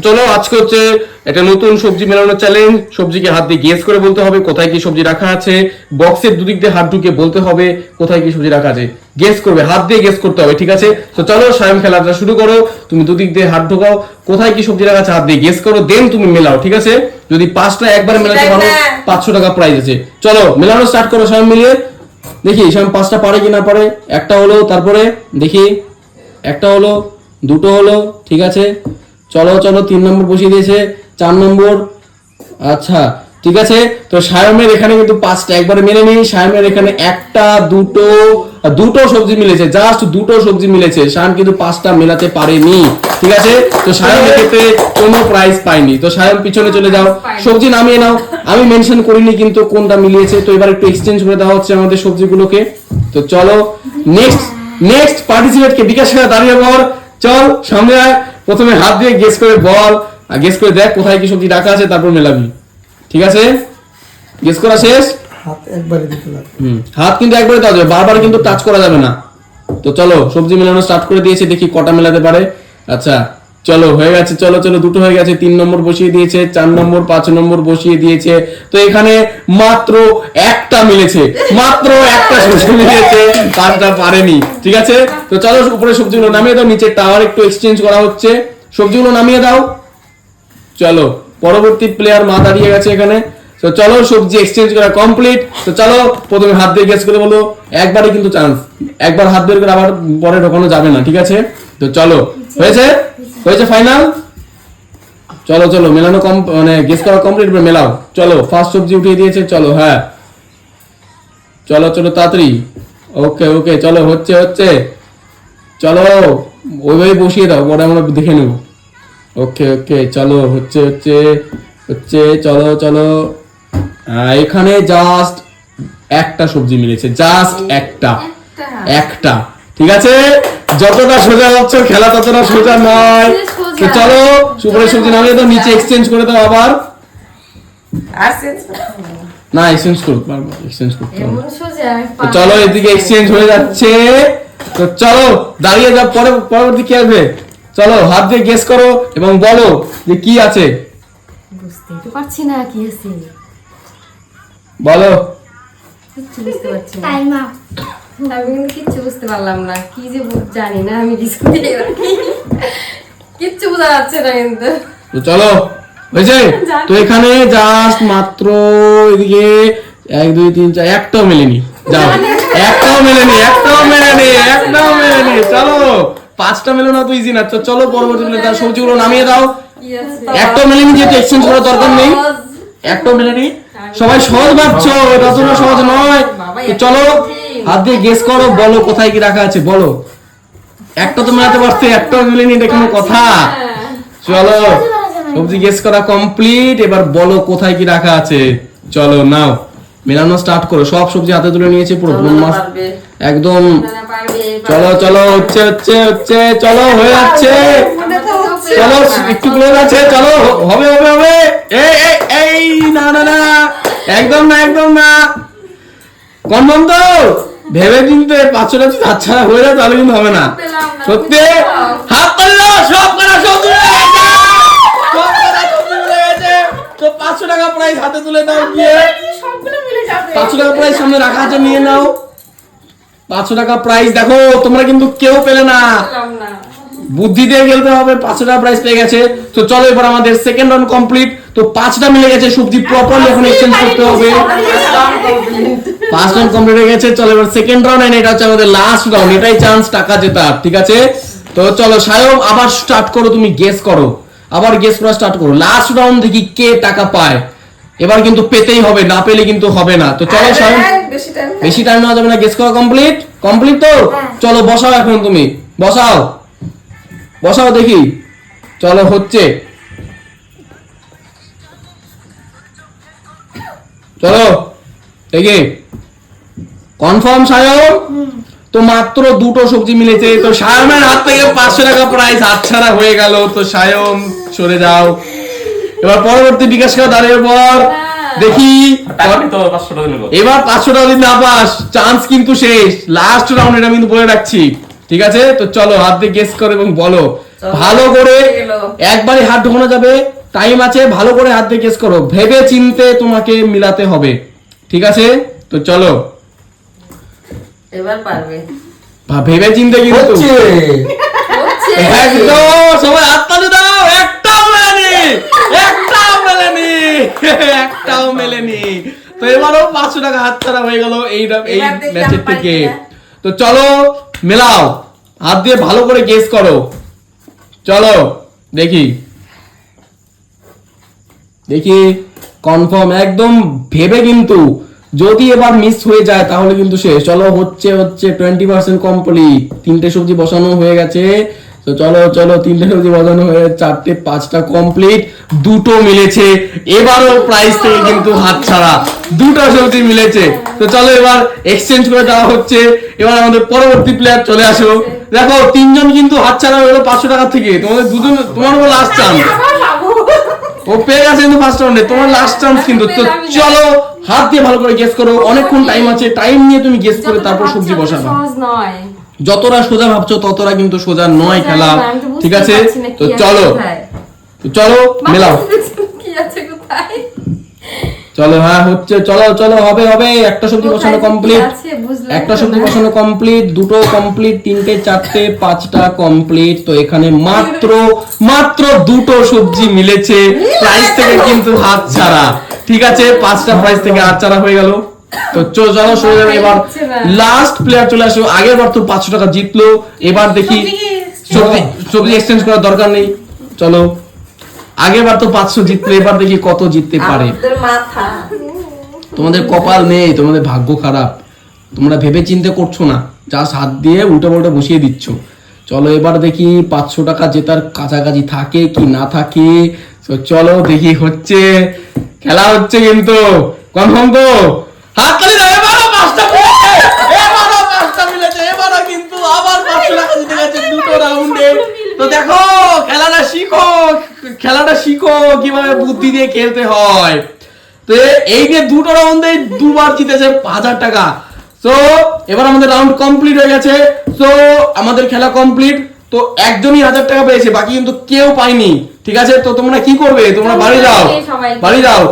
চলো আজকে হচ্ছে একটা নতুন সবজি মেলানোর চ্যালেঞ্জ। সবজিকে হাত দিয়ে গেস করে বলতে হবে কোথায় কি সবজি রাখা আছে। বক্সের দুদিক দিয়ে হাত ঢুকে বলতে হবে কোথায় কি সবজি রাখা আছে। গেস করবে, হাত দিয়ে গেস করতে হবে, ঠিক আছে? তো চলো সায়ন খেলাটা শুরু করো। তুমি দুদিক দিয়ে হাত ঢোকাও, কোথায় কি সবজি রাখা আছে হাত দিয়ে গেস করো, দেন তুমি মেলাও, ঠিক আছে? যদি 5টা একবার মেলাতে পারো 500 টাকা প্রাইজ আছে। চলো মেলানো স্টার্ট করো সায়ন মিলিয়ে। দেখি সায়ন 5টা পারে কি না পারে। একটা হলো, তারপরে দেখি একটা হলো, দুটো হলো, ঠিক আছে। চলো চলো 3 নম্বর বসিয়ে দিয়েছে, 4 নম্বর, আচ্ছা ঠিক আছে। তো সায়মের এখানে কিন্তু 5টা একবারে মেনে নেই। সায়মের এখানে একটা দুটো সবজি মিলেছে, জাস্ট দুটো সবজি মিলেছে। সায়ম কিন্তু 5টা মেলাতে পারেনি, ঠিক আছে। তো সায়ম এক্ষেত্রে কোনো প্রাইজ পায়নি। তো সায়ম পিছনে চলে যাও, সবজি নামিয়ে নাও। আমি মেনশন করিনি কিন্তু কোনটা মিলিয়েছে। তো এবার একটু এক্সচেঞ্জ করে দেওয়া হচ্ছে আমাদের সবজিগুলোকে। তো চলো নেক্সট পার্টিসিপেট কে বিকাশ করে দাঁড়িয়ে পড়। চল সামনে আয়, প্রথমে হাত দিয়ে গেস করে বল, আর গেস করে দেখ কোথায় কি সবজি রাখা আছে, তারপর মেলাবি, ঠিক আছে? গেস করা শেষ। হাত একবারে দিতে লাগবে। হাত কিন্তু একবারে দেওয়া যাবে, বারবার কিন্তু টাচ করা যাবে না। তো চলো সবজি মেলানো স্টার্ট করে দিয়েছে, দেখি কটা মেলাতে পারে। আচ্ছা চলো হয়ে গেছে, চলো চলো দুটো হয়ে গেছে। 3 নম্বর বসিয়ে দিয়েছে, 4 নম্বর, 5 নম্বর বসিয়ে দিয়েছে। তো এখানে মাত্র একটা মিলেছে, মাত্র একটা সবজি মিলেছে, 5টা পারেনি, ঠিক আছে। তো চলো উপরে সবজিগুলো নামিয়ে দাও, নিচে টাওয়ার একটু এক্সচেঞ্জ করা হচ্ছে, সবজিগুলো নামিয়ে দাও। চলো পরবর্তী প্লেয়ার মা দাঁড়িয়ে গেছে এখানে। তো চলো সবজি এক্সচেঞ্জ করা কমপ্লিট। তো চলো প্রথমে হাত দিয়ে গেস করে বলো, একবারই কিন্তু চান্স, একবার হাত বের করে আবার পরে ঢোকানো যাবে না, ঠিক আছে? তো চলো হয়েছে ফাইনাল। চলো চলো মেলানো মানে গেস করা কমপ্লিট, মেলাও। চলো ফার্স্ট সবজি উঠিয়ে দিয়েছে, চলো হ্যাঁ চলো চলো তাড়াতাড়ি। ওকে ওকে চলো হচ্ছে চলো ওইভাবে বসিয়ে দাও, পরে আমরা দেখে নেবো। ওকে ওকে চলো হচ্ছে চলো চলো। এখানে জাস্ট একটা সবজি মিলেছে, জাস্ট একটা, ঠিক আছে। যতটা সোজা হচ্ছে খেলা ততটা সোজা নয়। তো চলো উপরে সবজি নামিয়ে দাও, নিচে এক্সচেঞ্জ করে দাও আবার। না এক্সচেঞ্জ করতে পারবো, এক্সচেঞ্জ করতে পারবো। তো চলো এদিকে এক্সচেঞ্জ হয়ে যাচ্ছে। তো চলো দাঁড়িয়ে যাও, পরবর্তী কি আসবে। চলো হাত দিয়ে গেস করো এবং বলো যে কি আছে। বুঝতেই তো পারছি না কি আছে, বলো। কিচ্ছু বুঝতে পারছি না। আমি কিন্তু কিচ্ছু বুঝতে পারলাম না, কি যে জানি না আমি কিচ্ছু বোঝা যাচ্ছে না কিন্তু। তো চলো হয়েছে। তো এখানে জাস্ট মাত্র এদিকে 1 2 3 4 একটাও মেলেনি, যাও একটাও মেলেনি। চলো 5টা মেলো না তো ইজি না। তো চলো পরবর্তী তার সবজিগুলো নামিয়ে দাও। একটাও মেলেনি, যেহেতু এক্সচেঞ্জ করার দরকার নেই। একটাও মেলেনি, সবাই সহজ ভাবছো, এটা তো সহজ নয়। তো চলো হাত দিয়ে গেস করো, বলো কোথায় কি রাখা আছে, বলো। একটা তো মেলাতে পারছে, একটাও মেলেনি, এটা কোনো কথা? চলো সবজি গেস করা কমপ্লিট, এবার বলো কোথায় কি রাখা আছে। চলো নাও মেলানো স্টার্ট করো। সব সবজি হাতে তুলে নিয়েছে, পুরো মাছ একদম। চলো চলো হচ্ছে চলো হয়ে যাচ্ছে। চলো একটু ক্লোজ আছে, চলো হবে এই না একদম না কনফার্ম তো? ভেবে চিনতে 500 টাকা আচ্ছা হয়ে যায়, তাহলে কিন্তু হবে না। সত্যি হাত পারলো, সব করা সবজি তো 500 টাকা প্রাইস হাতে তুলে দাও গিয়ে। 500 টাকা প্রাইস সামনে রাখা আছে, নিয়ে নাও। 500 টাকা প্রাইস। দেখো তোমরা কিন্তু কেউ পেলে না, বুদ্ধি দিয়ে খেলতে হবে। 500 টাকা প্রাইস পেয়ে গেছে। তো চলো এবার আমাদের সেকেন্ড রাউন্ড কমপ্লিট। তো 5টা মিলে গেছে সবজি, প্রপারলি এখন এক্সচেঞ্জ করতে হবে। 5 রাউন্ড কমপ্লিট হয়ে গেছে। চলো এবার সেকেন্ড রাউন্ড, এন্ড এটা হচ্ছে আমাদের লাস্ট রাউন্ড, এটাই চান্স টাকা জেতার, ঠিক আছে? তো চলো সায়ম আবার স্টার্ট করো, তুমি গেস করো, আবার গেস করা স্টার্ট করো। লাস্ট রাউন্ড দেখি কে টাকা পায়। এবার কিন্তু পেতেই হবে, না পেলে কিন্তু হবে না। তো চলো সায়ম বেশি টাইম নেওয়া যাবে না, গেস করা কমপ্লিট তো। চলো বসাও, এখন তুমি বসাও দেখি। চলো হচ্ছে, চলো দেখি কনফার্ম সায়ম। তো মাত্র দুটো সবজি মিলেছে। তো সায়মের হাত থেকে 500 টাকা প্রাইস হাতছাড়া হয়ে গেল। তো সায়ম সরে যাও। এবার পরবর্তী বিকাশ করা দাঁড়িয়ে পর, দেখি এবার 500 টাকা যদি না পাস চান্স কিন্তু শেষ। লাস্ট রাউন্ড, এটা কিন্তু বলে রাখছি, ঠিক আছে? তো চলো হাত দিয়ে গেস করো এবং বলো ভালো করে একবারে হাত ঢোকানো যাবে, টাইম আছে, ভালো করে হাত দিয়ে গেস করো, ভেবে চিনতে তোমাকে মিলাতে হবে, ঠিক আছে? তো চলো এবার পারবে। ভেবে চিনতে কিন্তু হচ্ছে একদম সবাই হাততালি দাও। একটাও মেলেনি, একটাও মেলেনি, একটাও মেলেনি। তো এবারও 500 টাকা হাতছাড়া হয়ে গেল এই এবার দেখি ম্যাচের আমি পারি থেকে। কিনা। তো চলো মেলাও, হাত দিয়ে ভালো করে গেস করো, চলো দেখি দেখি কনফার্ম একদম ভেবে, কিন্তু যদি এবার মিস হয়ে যায় তাহলে কিন্তু শেষ। চলো হচ্ছে 20% কমপ্লিট, 3টে সবজি বসানো হয়ে গেছে। তো চলো চলো 3টে সবজি বসানো হয়ে 4টে 5টা কমপ্লিট, 2টো মিলেছে। এবারও প্রাইস থেকে কিন্তু হাত ছাড়া, 2টো সবজি মিলেছে। তো চলো এবার এক্সচেঞ্জ করে দেওয়া হচ্ছে। এবার আমাদের পরবর্তী প্লেয়ার চলে আসো। দেখো 3জন কিন্তু হাত ছাড়া হয়ে গেলো 500 টাকা থেকে। তোমাদের দুজন, তোমার লাস্ট চান্স, ও পেয়ে গেছে কিন্তু ফার্স্ট রাউন্ডে, তোমার লাস্ট চান্স কিন্তু। তো চলো হাত দিয়ে ভালো করে গেস করো, অনেকক্ষণ টাইম আছে, টাইম নিয়ে তুমি গেস করে তারপর সবজি বসাবা। সহজ নয়। যতটা সোজা ভাবছো ততটা কিন্তু সোজা নয় খেলা, আমি তো বুঝতেই ঠিক আছে? পারছি না তো কি আছে চলো, কোথায়। তো চলো মেলাও, কি আছে কোথায়? চলো। হ্যাঁ হচ্ছে, চলো চলো, হবে হবে। একটা সবজি কোথায় বসানো যে কি কমপ্লিট, আছে বুঝলাম একটা তো সবজি না। বসানো কমপ্লিট, 2টো কমপ্লিট, 3টে 4টে 5টা কমপ্লিট। তো এখানে মাত্র 2টো সবজি মিলেছে, প্রাইস থেকে কিন্তু হাত ছাড়া, ঠিক আছে? 5টা প্রাইস থেকে হাত ছাড়া হয়ে গেল। তো চলো শুরু হবে। এবার লাস্ট প্লেয়ার চলে আসো। আগের বার তো 500 টাকা জিতলো, এবার দেখি সবজি এক্সচেঞ্জ করার দরকার নেই। চলো, আগের বার তো 500 জিতলো, এবার দেখি কত জিততে পারে। আমাদের মাথা তোমাদের কপাল নেই, তোমাদের ভাগ্য খারাপ, তোমরা ভেবে চিন্তে করছো না, জাস্ট হাত দিয়ে উল্টো পাল্টা বসিয়ে দিচ্ছ। চলো এবার দেখি 500 টাকা জেতার কাছাকাছি থাকে কি না থাকে। তো চলো দেখি, হচ্ছে খেলা হচ্ছে কিন্তু, কনফার্ম তো? হাত তালি দাও। এবারও 5টা মিলেছে, এবারও 5টা মিলেছে, এবারও কিন্তু আবার 500 টাকা জিতে গেছে 2টো রাউন্ডে। তো দেখো খেলাটা শিখো, খেলাটা শিখো কিভাবে বুদ্ধি দিয়ে খেলতে হয়। তো এই যে 2টো রাউন্ডে 2বার জিতেছে 1000 টাকা। তো এবার আমাদের রাউন্ড কমপ্লিট হয়ে গেছে। তো আমাদের খেলা কমপ্লিট। তো একজনই 1000 টাকা পেয়েছে, বাকি কিন্তু কেউ পায়নি, ঠিক আছে? তো তোমরা কি করবে? তোমরা বাড়ি যাও, বাড়ি যাও।